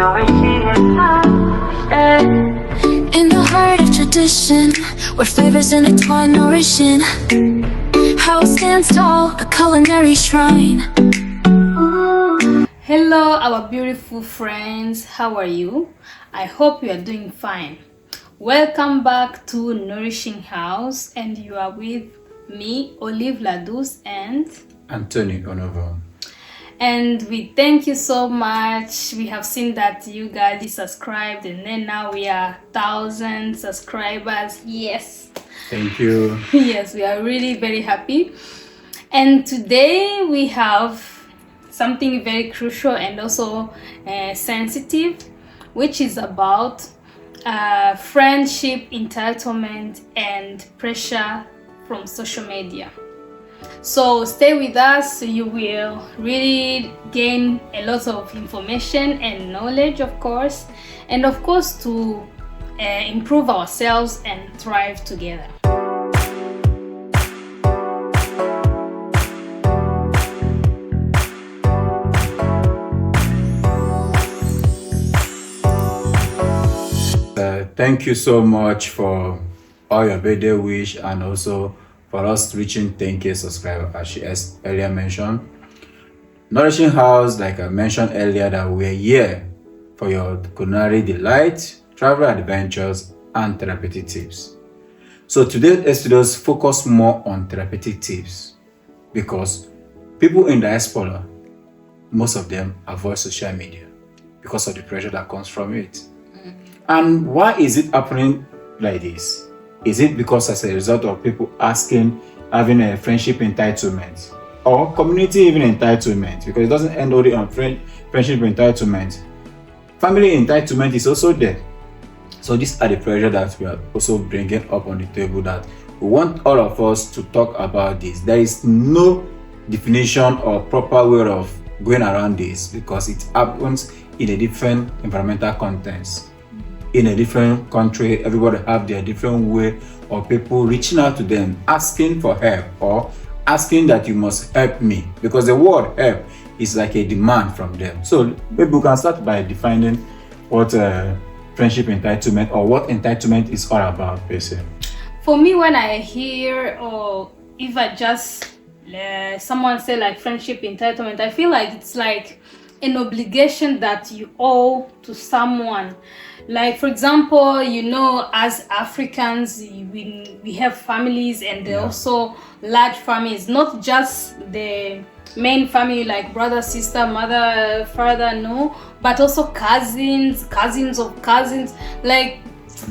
In the heart of tradition, where flavors intertwine, nourishing. House stands tall, a culinary shrine. Hello, our beautiful friends. How are you? I hope you are doing fine. Welcome back to Nourishing House, and you are with me, Olive Ladus, and Anthony Onovo. And we thank you so much. We have seen that you guys subscribed, and then now we are 1,000 subscribers. Yes. Thank you. Yes, we are really very happy. And today we have something very crucial and also sensitive, which is about friendship, entitlement, and pressure from social media. So stay with us, so you will really gain a lot of information and knowledge, of course, and of course to improve ourselves and thrive together. Thank you so much for all your birthday wish and also for us reaching 10K subscribers, as she earlier mentioned. Nourishing House, like I mentioned earlier, that we're here for your culinary delight, travel adventures, and therapeutic tips. So today's episodes focus more on therapeutic tips because people in diaspora, most of them avoid social media because of the pressure that comes from it. And why is it happening like this? Is it because as a result of people having a friendship entitlement or community even entitlement? Because it doesn't end only on friendship entitlement. Family entitlement is also there. So these are the pressure that we are also bringing up on the table, that we want all of us to talk about this. There is no definition or proper way of going around this because it happens in a different environmental context. In a different country, everybody have their different way of people reaching out to them, asking for help or asking that you must help me, because the word help is like a demand from them. So maybe we can start by defining what friendship entitlement or what entitlement is all about, basically. For me, when I hear or if I just someone say like friendship entitlement, I feel like it's like an obligation that you owe to someone. Like, for example, you know, as Africans, we have families, and they're also large families, not just the main family like brother, sister, mother, father, no, but also cousins of cousins. Like,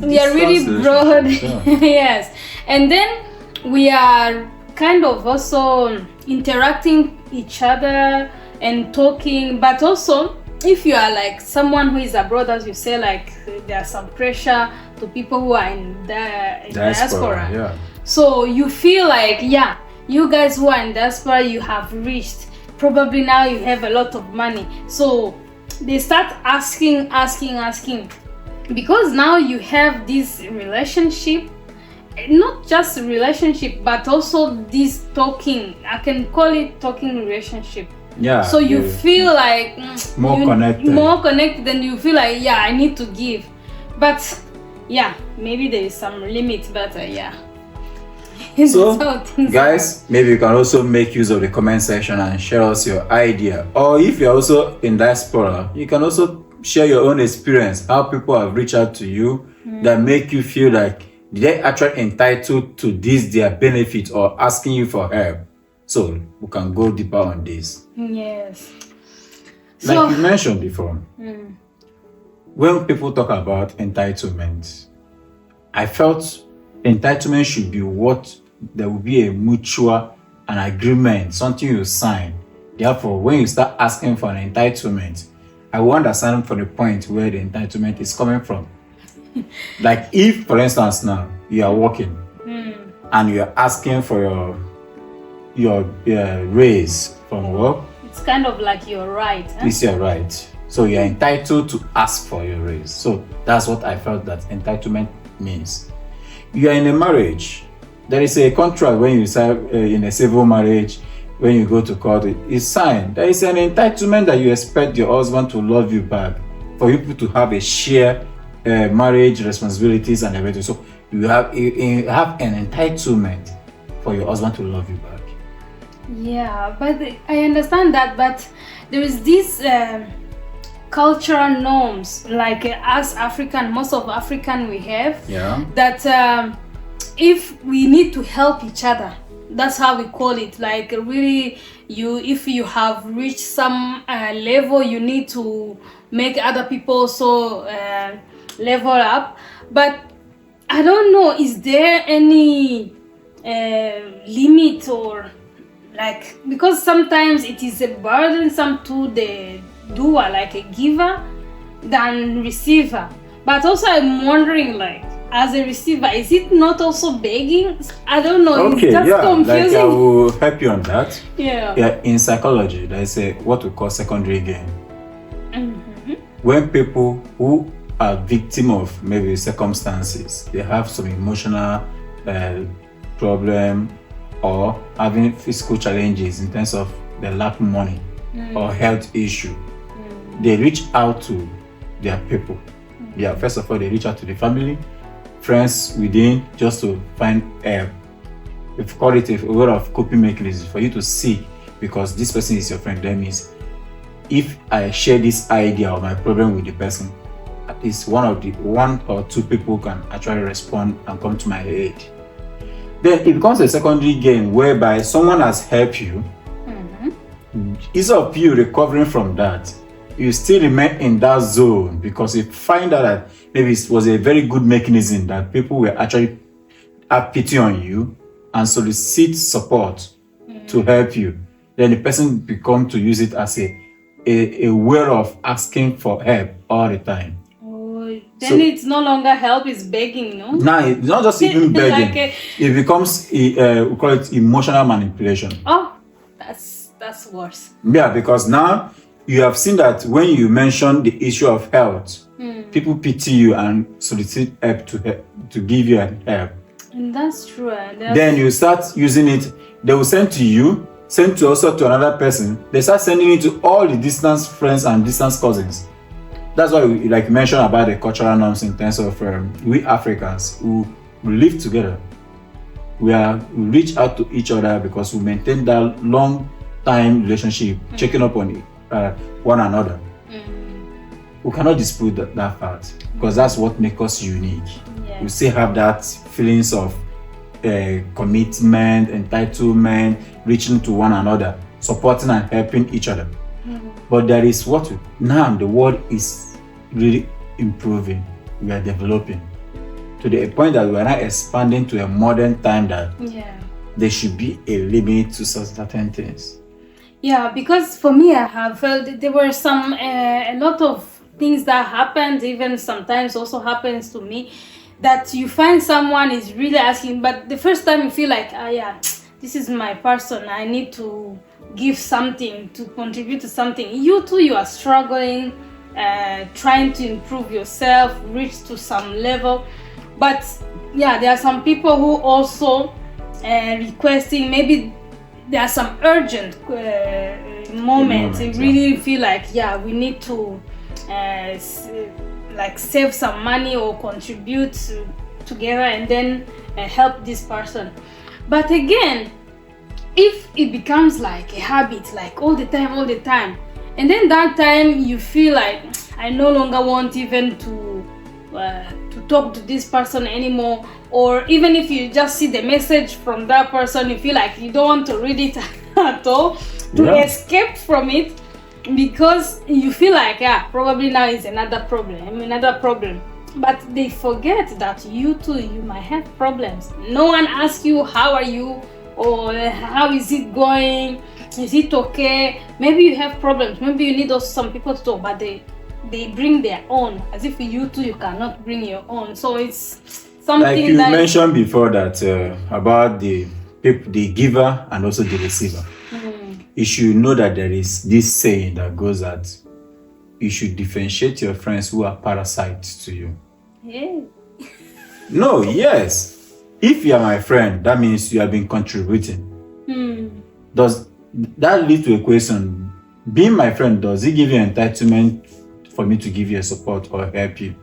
we are really broad. Yes. And then we are kind of also interacting each other and talking, but also if you are like someone who is abroad, as you say, like there's some pressure to people who are in diaspora. Yeah. So you feel like, yeah, you guys who are in diaspora, you have reached, probably now you have a lot of money. So they start asking, because now you have this relationship, not just relationship, but also this talking, I can call it talking relationship. Yeah. So you feel like more connected, and you feel like, yeah, I need to give. But yeah, maybe there is some limit, but yeah. So guys, maybe you can also make use of the comment section and share us your idea. Or if you're also in diaspora, you can also share your own experience, how people have reached out to you that make you feel like they're actually entitled to this, their benefit, or asking you for help. So we can go deeper on this. Yes. Like you mentioned before, when people talk about entitlement, I felt entitlement should be what there will be a mutual an agreement, something you sign. Therefore, when you start asking for an entitlement, I will understand from the point where the entitlement is coming from. Like if, for instance, now you are working and you are asking for your raise from work, it's kind of like your right. It's your right. So you're entitled to ask for your raise. So that's what I felt that entitlement means. You are in a marriage. There is a contract when you sign in a civil marriage. When you go to court, it's signed. There is an entitlement that you expect your husband to love you back for you to have a share marriage responsibilities and everything. So you have an entitlement for your husband to love you back. Yeah, but I understand that, but there is this cultural norms, like as African, most of African we have, that if we need to help each other, that's how we call it. Like really, if you have reached some level, you need to make other people also level up. But I don't know, is there any limit, or like, because sometimes it is a burdensome to the doer, like a giver than receiver. But also I'm wondering, like, as a receiver, is it not also begging? I don't know. Okay, it's just confusing. like I will help you on that. Yeah. In psychology, there's what we call secondary gain. Mm-hmm. When people who are victim of maybe circumstances, they have some emotional problem or having physical challenges in terms of they lack money or health issue, they reach out to their people. Yeah, first of all, they reach out to the family, friends within, just to find help. If you call it a way of coping mechanism for you to see, because this person is your friend, that means if I share this idea or my problem with the person, at least one or two people can actually respond and come to my aid. Then it becomes a secondary gain whereby someone has helped you. Instead of you recovering from that, you still remain in that zone because you find out that maybe it was a very good mechanism that people were actually have pity on you and solicit support to help you. Then the person become to use it as a way of asking for help all the time. Then it's no longer help, it's begging, no? Now it's not just even begging. Like it becomes we call it emotional manipulation. Oh, that's worse. Yeah, because now you have seen that when you mention the issue of health, people pity you and solicit help to give you help. And that's true. Then you start using it. They will send to you, send to also to another person. They start sending it to all the distant friends and distant cousins. That's why we like mentioned about the cultural norms in terms of we Africans who live together. We reach out to each other because we maintain that long time relationship, checking up on one another. We cannot dispute that fact because that's what makes us unique. We still have that feelings of commitment, entitlement, reaching to one another, supporting and helping each other. But there is now the world is really improving. We are developing to the point that we are now expanding to a modern time that there should be a limit to certain things. Yeah, because for me, I have felt there were some a lot of things that happened, even sometimes also happens to me, that you find someone is really asking, but the first time you feel like, this is my person, I need to give something, to contribute to something. You too, you are struggling, trying to improve yourself, reach to some level. But there are some people who also requesting, maybe there are some urgent moments. You really feel like, we need to like save some money or contribute together and then help this person. But again, if it becomes like a habit, like all the time, and then that time you feel like, I no longer want even to talk to this person anymore, or even if you just see the message from that person, you feel like you don't want to read it at all, to escape from it, because you feel like probably now is another problem. But they forget that you too, you might have problems. No one asks you how are you, or how is it going, is it okay. Maybe you have problems, maybe you need also some people to talk, but they bring their own, as if you too, you cannot bring your own. So it's something like you mentioned before that about the giver and also the receiver. You should know that there is this saying that goes that you should differentiate your friends who are parasites to you. No, yes. If you are my friend, that means you have been contributing. Does that lead to a question? Being my friend, does it give you entitlement for me to give you a support or help you.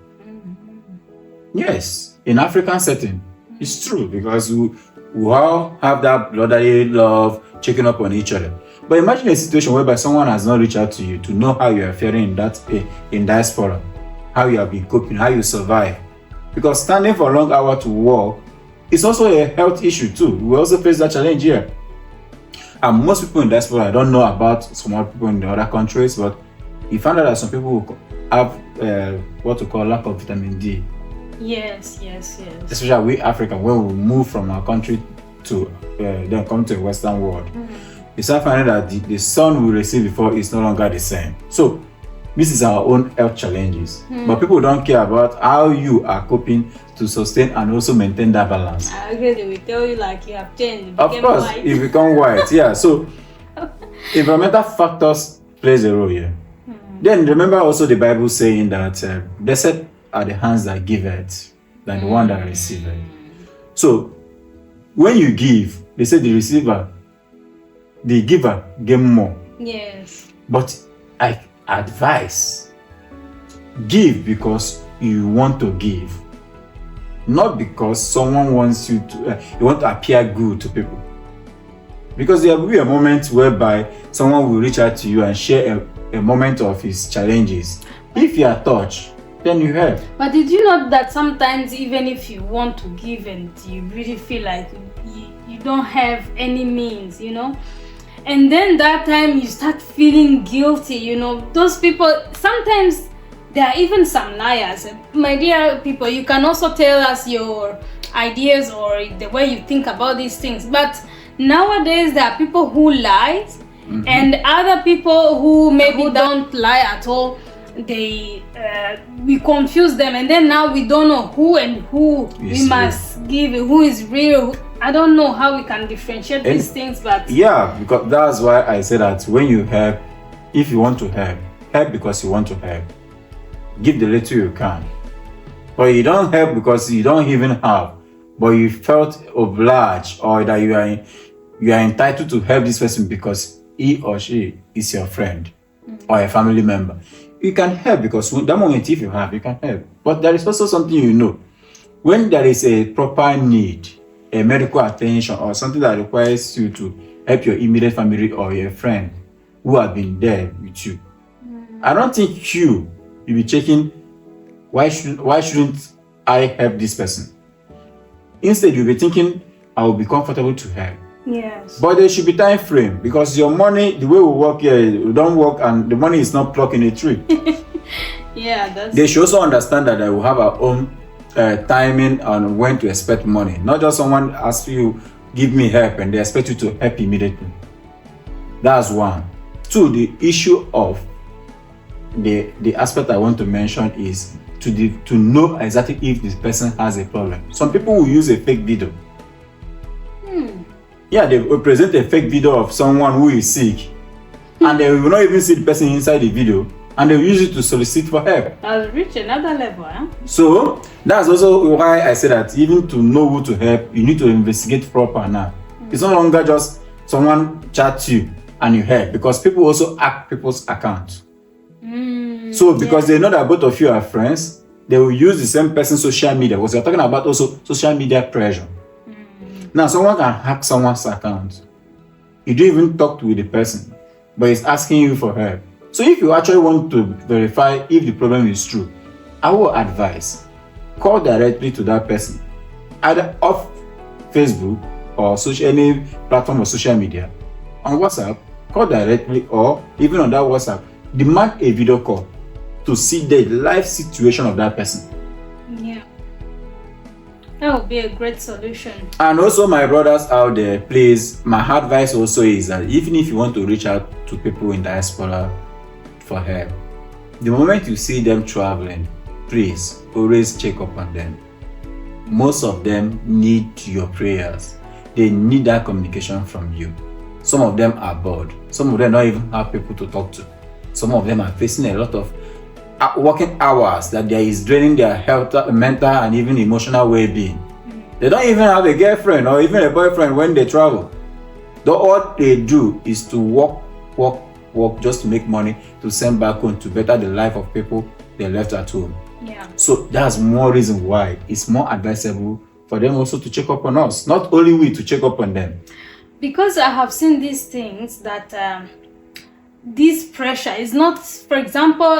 Yes, in African setting, it's true because we all have that brotherly love, checking up on each other. But imagine a situation whereby someone has not reached out to you to know how you are faring in diaspora, how you have been coping, how you survive. Because standing for a long hour to work is also a health issue too. We also face that challenge here. And most people in diaspora, I don't know about some other people in the other countries, but you find out that some people have what we call lack of vitamin D. Yes. Especially we African, when we move from our country to then come to the Western world. You start finding that the sun we received before is no longer the same. So this is our own health challenges. But people don't care about how you are coping to sustain and also maintain that balance. I agree. They will tell you like you have changed. Of course, white. you become white. Yeah. So environmental factors plays a role here. Then remember also the Bible saying that blessed are the hands that give it than the one that receive it. So when you give, they say the giver get more. Yes. But I advise, give because you want to give, not because someone wants you to you want to appear good to people. Because there will be a moment whereby someone will reach out to you and share a moment of his challenges. If you are touched, then you help. But did you know that sometimes even if you want to give and you really feel like you don't have any means, and then that time you start feeling guilty, those people, sometimes there are even some liars. My dear people, you can also tell us your ideas or the way you think about these things. But nowadays there are people who lie and other people who maybe don't lie at all. We confuse them, and then now we don't know who and who we must give, who is real. I don't know how we can differentiate these things, but yeah, because that's why I say that when you help, if you want to help because you want to help. Give the little you can. But you don't help because you don't even have, but you felt obliged or that you are entitled to help this person because he or she is your friend or a family member. You can help because that moment if you have, you can help. But there is also something when there is a proper need, a medical attention or something that requires you to help your immediate family or your friend who have been there with you. I don't think you'll be checking why shouldn't I help this person. Instead, you'll be thinking I will be comfortable to help. Yes. But there should be time frame because your money, the way we work here, we don't work and the money is not plucked in a tree. Yeah, they should also understand that they will have our own timing on when to expect money. Not just someone asks you, give me help, and they expect you to help immediately. That's one. Two, the issue of the aspect I want to mention is to know exactly if this person has a problem. Some people will use a fake video. Yeah, they will present a fake video of someone who is sick, and they will not even see the person inside the video, and they will use it to solicit for help. I'll reach another level, huh? So that's also why I say that even to know who to help, you need to investigate proper now. It's no longer just someone chats you and you help, because people also hack people's accounts. So because they know that both of you are friends, they will use the same person's social media, because you're talking about also social media pressure. Now, someone can hack someone's account. You don't even talk to the person, but it's asking you for help. So if you actually want to verify if the problem is true, I will advise, call directly to that person, either off Facebook or any platform of social media. On WhatsApp, call directly, or even on that WhatsApp, demand a video call to see the life situation of that person. Yeah. That would be a great solution. And also, my brothers out there, please, my advice also is that even if you want to reach out to people in diaspora for help, the moment you see them traveling, please always check up on them. Most of them need your prayers. They need that communication from you. Some of them are bored. Some of them don't even have people to talk to. Some of them are facing a lot of working hours that there is draining their health, mental and even emotional well-being. They don't even have a girlfriend or even a boyfriend when they travel. All they do is to work, work just to make money to send back home to better the life of people they left at home. Yeah. So that's more reason why it's more advisable for them also to check up on us, not only we to check up on them. Because I have seen these things that this pressure is not, for example,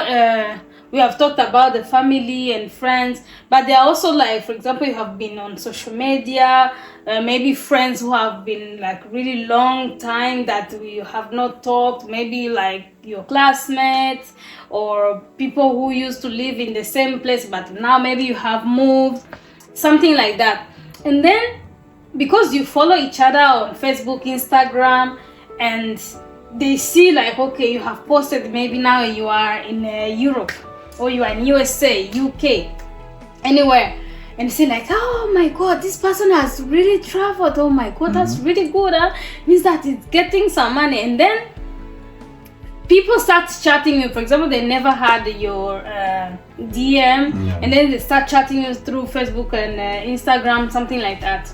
we have talked about the family and friends, but there are also, like, for example, you have been on social media, maybe friends who have been like really long time that you have not talked, maybe like your classmates or people who used to live in the same place but now maybe you have moved, something like that. And then because you follow each other on Facebook, Instagram, and they see like, okay, you have posted, maybe now you are in Europe or you are in USA, UK, anywhere, and say like, oh my god, this person has really traveled, oh my god, that's really good, means that it's getting some money. And then people start chatting you. For example, they never had your DM, and then they start chatting you through Facebook and Instagram, something like that.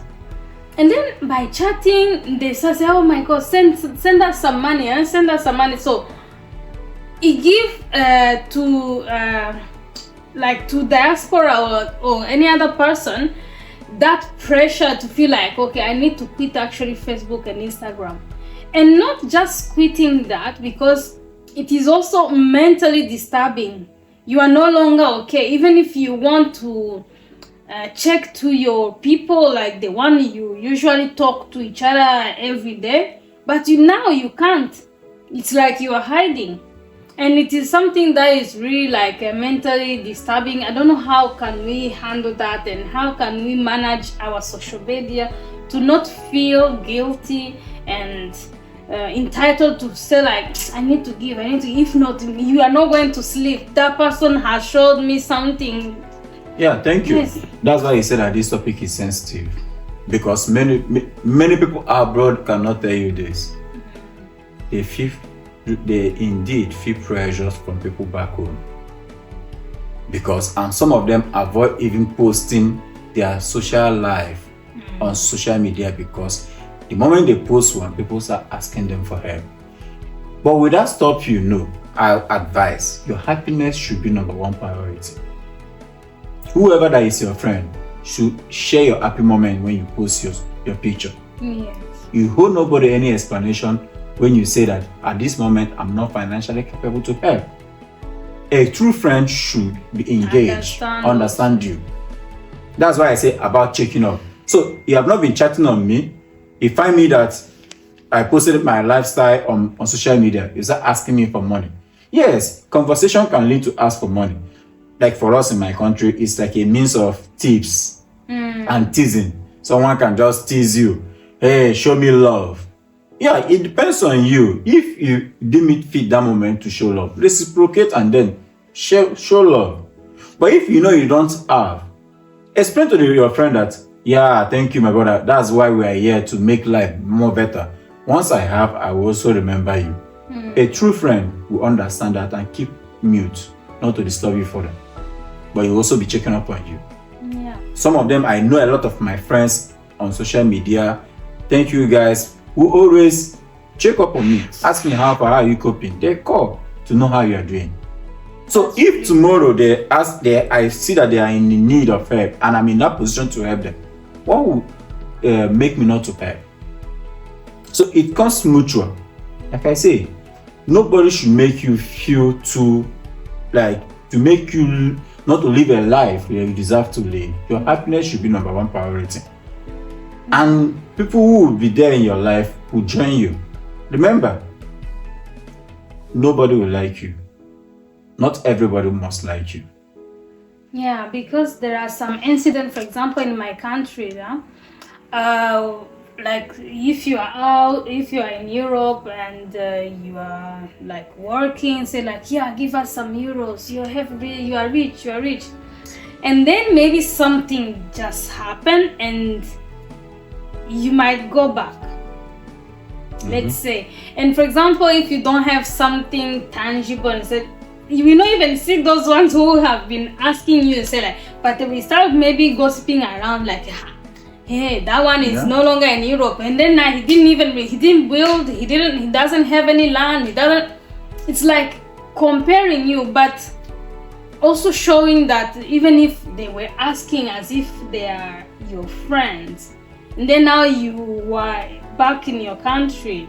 And then by chatting, they start say, oh my god, send us some money, send us some money. So it give to diaspora or any other person that pressure to feel like, okay, I need to quit actually Facebook and Instagram. And not just quitting that, because it is also mentally disturbing. You are no longer okay. Even if you want to check to your people, like the one you usually talk to each other every day, but now you can't. It's like you are hiding. And it is something that is really like mentally disturbing. I don't know how can we handle that, and how can we manage our social media to not feel guilty and entitled to say like, I need to give, if not, you are not going to sleep. That person has showed me something. Yeah, thank you. Yes. That's why he said that this topic is sensitive, because many people abroad cannot tell you this. They indeed feel pressures from people back home, and some of them avoid even posting their social life on social media, because the moment they post one, people start asking them for help. But with that stop, I advise your happiness should be number one priority. Whoever that is your friend should share your happy moment when you post your picture. Yes. You owe nobody any explanation when you say that at this moment I'm not financially capable to help. A true friend should be engaged, understand you. That's why I say about checking up. So you have not been chatting on me. You find me that I posted my lifestyle on social media, you start asking me for money. Yes, conversation can lead to ask for money. Like for us in my country, it's like a means of tips and teasing. Someone can just tease you. Hey, show me love. Yeah, it depends on you. If you deem it fit that moment to show love, reciprocate and then show love. But if you know you don't have, explain to your friend that, yeah, thank you, my brother. That's why we are here, to make life more better. Once I have, I will also remember you. A true friend will understand that and keep mute, not to disturb you further. But he will also be checking up on you. Yeah. Some of them, I know a lot of my friends on social media. Thank you guys who always check up on me, ask me how far are you coping. They call to know how you are doing. So if tomorrow I see that they are in need of help and I'm in that position to help them, what will make me not to help? So it comes mutual. Like I say, nobody should make you feel to make you not to live a life where you deserve to live. Your happiness should be number one priority. And people who will be there in your life will join you. Remember, nobody will like you. Not everybody must like you. Yeah, because there are some incidents, for example, in my country, like if you are in Europe and you are like working, say like, yeah, give us some euros, you are rich, and then maybe something just happened and you might go back, let's say. And for example, if you don't have something tangible, and say, you will not even see those ones who have been asking you, say like, but we start maybe gossiping around like, hey, that one is no longer in Europe, and then he doesn't have any land, it's like comparing you, but also showing that even if they were asking as if they are your friends, and then now you are back in your country,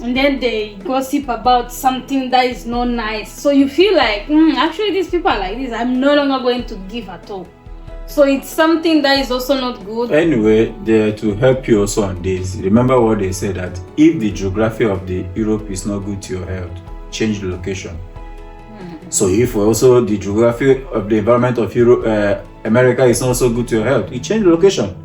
and then they gossip about something that is not nice, so you feel like actually these people are like this, I'm no longer going to give at all. So it's something that is also not good. Anyway, there to help you also on this, remember what they said, that if the geography of the Europe is not good to your health, change the location. So if also the geography of the environment of Europe, America is not so good to your health, you change the location.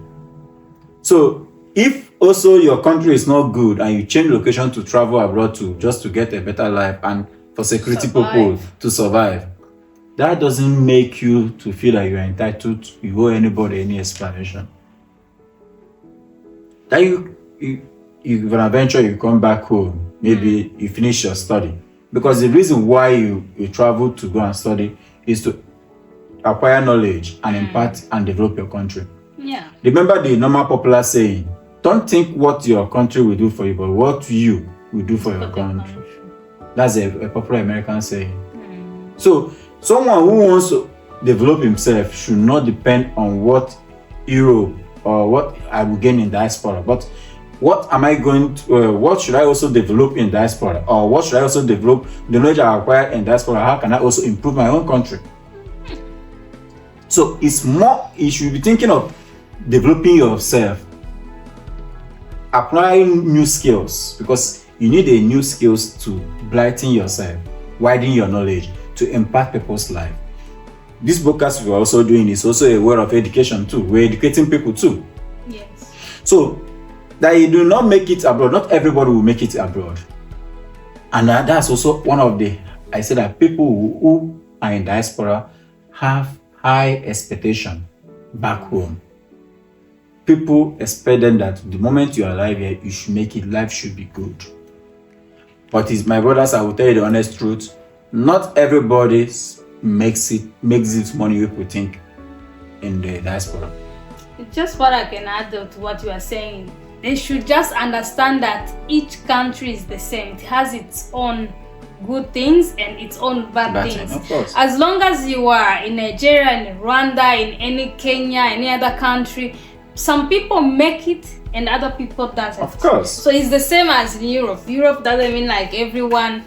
So if also your country is not good and you change location to travel abroad to just to get a better life and for security purpose to survive, that doesn't make you to feel like you're entitled to you owe anybody any explanation. That you eventually you come back home, maybe you finish your study. Because the reason why you travel to go and study is to acquire knowledge and impart and develop your country. Yeah. Remember the normal popular saying, don't think what your country will do for you, but what you will do for your country. That's a popular American saying. So someone who wants to develop himself should not depend on what Europe or what I will gain in diaspora, but what am I going to, what should I also develop in diaspora? Or what should I also develop the knowledge I acquire in diaspora? How can I also improve my own country? So it's more, you should be thinking of developing yourself, applying new skills, because you need a new skills to brighten yourself, widen your knowledge, to impact people's life. This podcast we're also doing is also a way of education too. We're educating people too. Yes. So that you do not make it abroad, not everybody will make it abroad. And that's also one of the, I say that people who are in diaspora have high expectation back home. People expect them that the moment you are alive here, you should make it, life should be good. But it's my brothers, I will tell you the honest truth, not everybody makes it money people think in the diaspora. It's just what I can add to what you are saying. They should just understand that each country is the same. It has its own good things and its own bad things. Of course. As long as you are in Nigeria, in Rwanda, in any Kenya, any other country, some people make it and other people doesn't. Of course. So it's the same as in Europe. Europe doesn't mean like everyone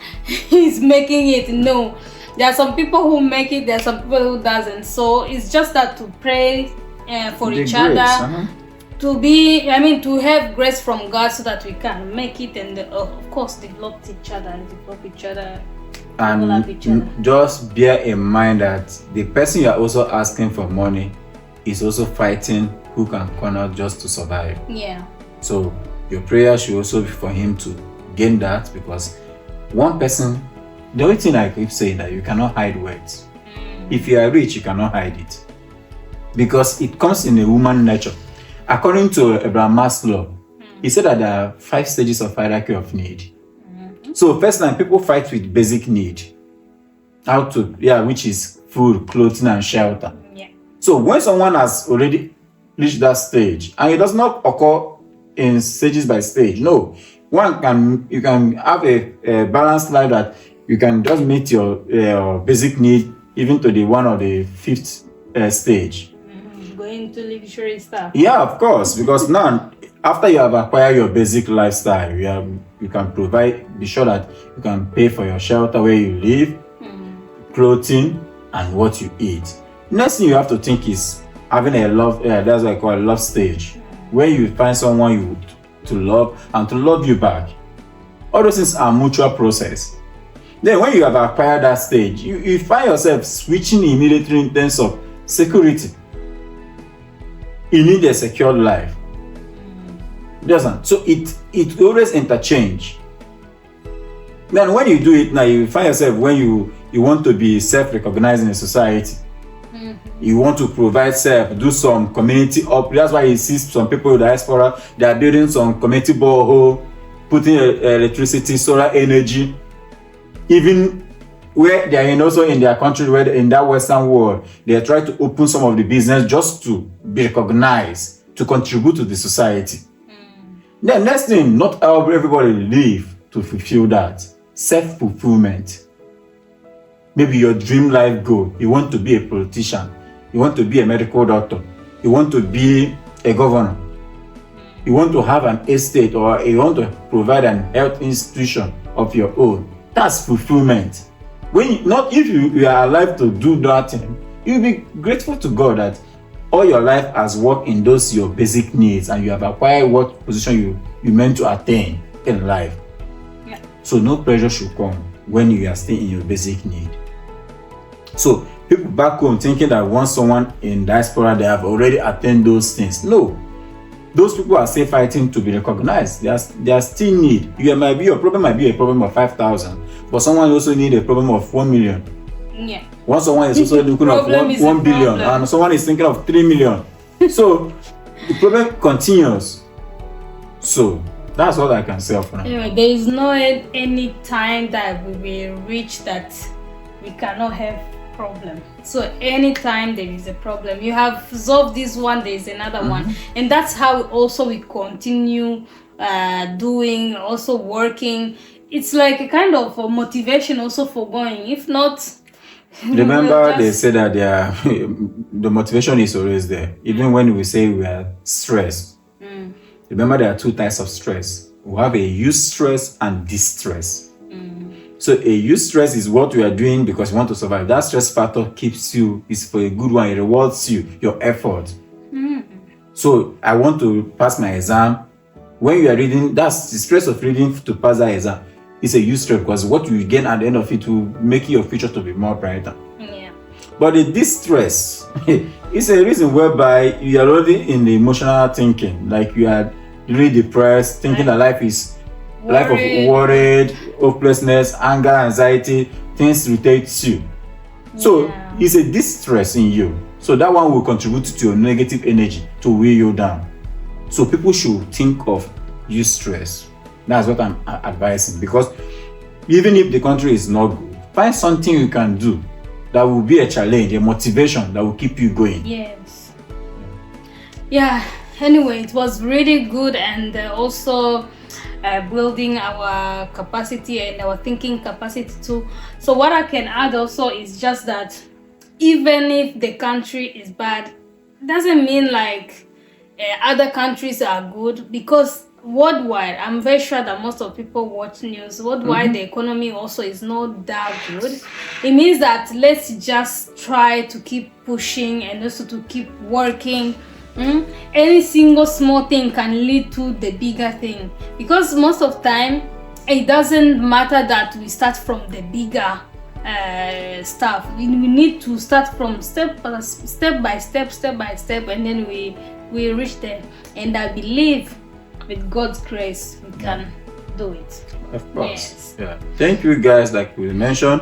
is making it. No. There are some people who make it, there are some people who doesn't. So it's just that to pray for each other. To have grace from God so that we can make it and of course develop each other and And just bear in mind that the person you are also asking for money is also fighting hook and corner just to survive. Yeah. So your prayer should also be for him to gain that, because one person, the only thing I keep saying that you cannot hide wealth. If you are rich, you cannot hide it, because it comes in a human nature. According to Abraham Maslow, he said that there are 5 stages of hierarchy of need. So first time people fight with basic need, which is food, clothing, and shelter. Yeah. So when someone has already reached that stage, and it does not occur in stages by stage, no, you can have a balanced life that you can just meet your basic need even to the 1 or the 5th stage. Going to luxury stuff. Yeah, of course, because now after you have acquired your basic lifestyle, you can be sure that you can pay for your shelter where you live, clothing, and what you eat. Next thing you have to think is having a love, that's what I call a love stage, where you find someone you to love and to love you back. All those things are mutual process. Then when you have acquired that stage, you find yourself switching immediately in terms of security. You need a secured life. Doesn't? So it always interchange. Then when you do it now, you find yourself when you want to be self-recognized in a society. You want to provide self, do some community up. That's why you see some people in the diaspora, they are building some community borehole, putting electricity, solar energy. Even where they are also in their country, where in that Western world, they are trying to open some of the business just to be recognized, to contribute to the society. Then next thing, not everybody live to fulfill that. self-fulfillment. Maybe your dream life goal, you want to be a politician, you want to be a medical doctor, you want to be a governor, you want to have an estate, or you want to provide an health institution of your own. That's fulfillment. If you are alive to do that thing, you'll be grateful to God that all your life has worked in those your basic needs, and you have acquired what position you meant to attain in life. Yeah. So no pressure should come when you are still in your basic need. So people back home thinking that once someone in diaspora, they have already attained those things. No. Those people are still fighting to be recognized. They are still need. Your problem might be a problem of 5,000, but someone also need a problem of 1 million. Yeah. One someone is also looking at 1 billion, and someone is thinking of 3 million. So the problem continues. So that's all I can say for now. Anyway, there is no any time that we will reach that we cannot have problem. So anytime there is a problem, you have solved this one, there is another one, and that's how also we continue doing, also working. It's like a kind of a motivation also for going. If not, remember they say that the motivation is always there, even when we say we are stressed. Remember there are two types of stress. We have a eustress and distress. So a eustress is what we are doing because we want to survive. That stress factor keeps you, is for a good one, it rewards you, your effort. So I want to pass my exam. When you are reading, that's the stress of reading to pass that exam. It's a eustress because what you gain at the end of it will make your future to be more brighter. Yeah. But the distress is a reason whereby you are already in the emotional thinking, like you are really depressed, thinking that life is life of worried, hopelessness, anger, anxiety, things irritate you. So it's a distress in you. So that one will contribute to your negative energy to weigh you down. So people should think of eustress. That's what I'm advising, because even if the country is not good, find something you can do that will be a challenge, a motivation that will keep you going. Yes. Yeah. Anyway, it was really good, and also building our capacity and our thinking capacity too. So what I can add also is just that even if the country is bad, doesn't mean like other countries are good, because worldwide, I'm very sure that most of people watch news. Worldwide, the economy also is not that good. It means that let's just try to keep pushing and also to keep working. Any single small thing can lead to the bigger thing, because most of the time it doesn't matter that we start from the bigger stuff. We need to start from step by step, and then we reach there. And I believe with God's grace we can do it. Of course. Yes. Yeah. Thank you guys. Like we mentioned,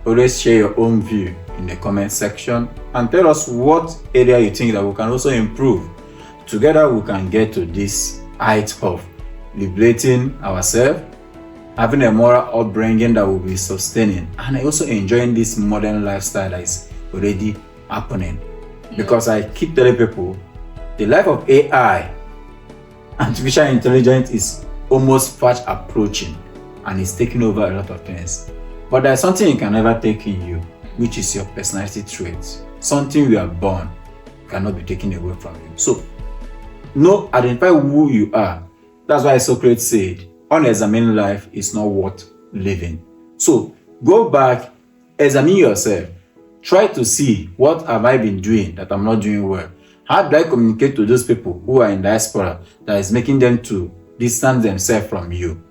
always share your own view in the comment section and tell us what area you think that we can also improve. Together we can get to this height of liberating ourselves, having a moral upbringing that will be sustaining, and also enjoying this modern lifestyle that is already happening. Because I keep telling people, the life of AI, artificial intelligence, is almost fast approaching and it's taking over a lot of things. But there's something you can never take in you, which is your personality traits. Something you are born cannot be taken away from you. So, identify who you are. That's why Socrates said, unexamined life is not worth living. So, go back, examine yourself. Try to see, what have I been doing that I'm not doing well? How do I communicate to those people who are in diaspora that is making them to distance themselves from you?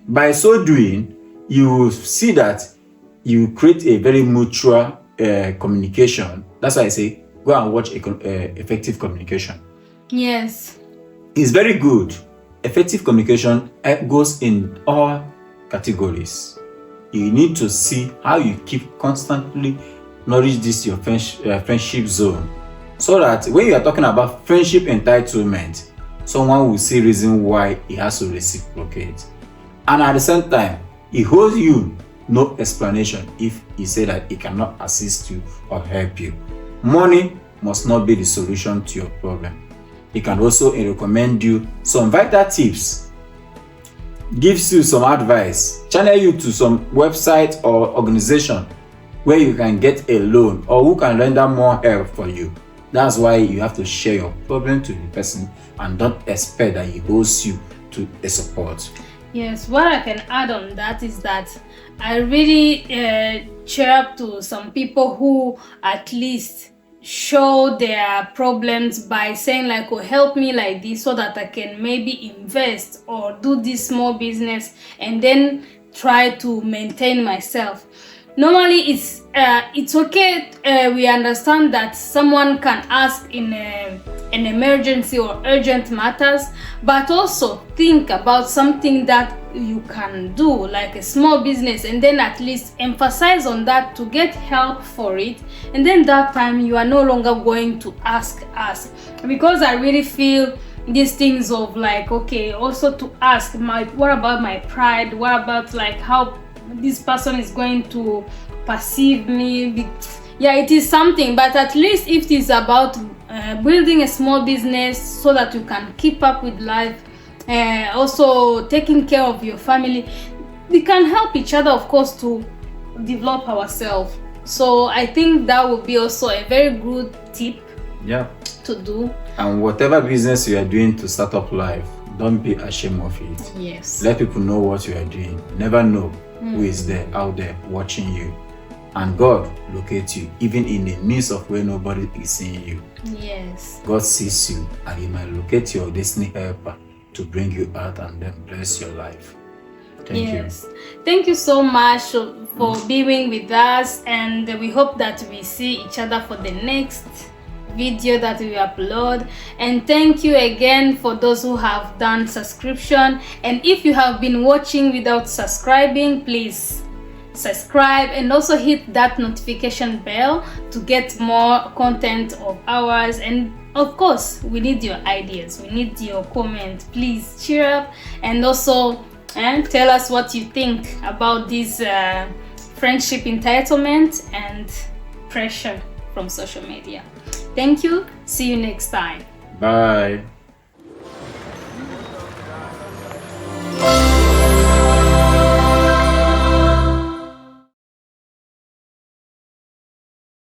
By so doing, you will see that you create a very mutual communication. That's why I say, go and watch effective communication. Yes. It's very good. Effective communication goes in all categories. You need to see how you keep constantly nourish this your friendship zone, so that when you are talking about friendship entitlement, someone will see reason why he has to reciprocate, and at the same time he owes you no explanation if he say that he cannot assist you or help you. Money must not be the solution to your problem. He can also recommend you some vital tips gives you some advice, channel you to some website or organization where you can get a loan or who can render more help for you. That's why you have to share your problem to the person and don't expect that he owes you to a support. Yes, what I can add on that is that I really cheer up to some people who at least show their problems by saying like, oh, help me like this so that I can maybe invest or do this small business and then try to maintain myself. Normally it's okay, we understand that someone can ask in an emergency or urgent matters, but also think about something that you can do like a small business and then at least emphasize on that to get help for it, and then that time you are no longer going to ask us. Because I really feel these things of like, okay, also to ask what about my pride, what about like how this person is going to perceive me. Yeah, it is something, but at least if it is about building a small business so that you can keep up with life, also taking care of your family, we can help each other, of course, to develop ourselves. So I think that would be also a very good tip to do. And whatever business you are doing to start up life, don't be ashamed of it. Yes. Let people know what you are doing. Never know who is there out there watching you. And God locates you even in the midst of where nobody is seeing you. Yes. God sees you and He might locate your destiny helper to bring you out and then bless your life. Thank you. Thank you so much for being with us, and we hope that we see each other for the next video that we upload. And thank you again for those who have done subscription, and if you have been watching without subscribing, please subscribe and also hit that notification bell to get more content of ours. And of course, we need your ideas, we need your comments. Please cheer up and also tell us what you think about this friendship entitlement and pressure from social media. Thank you. See you next time. Bye.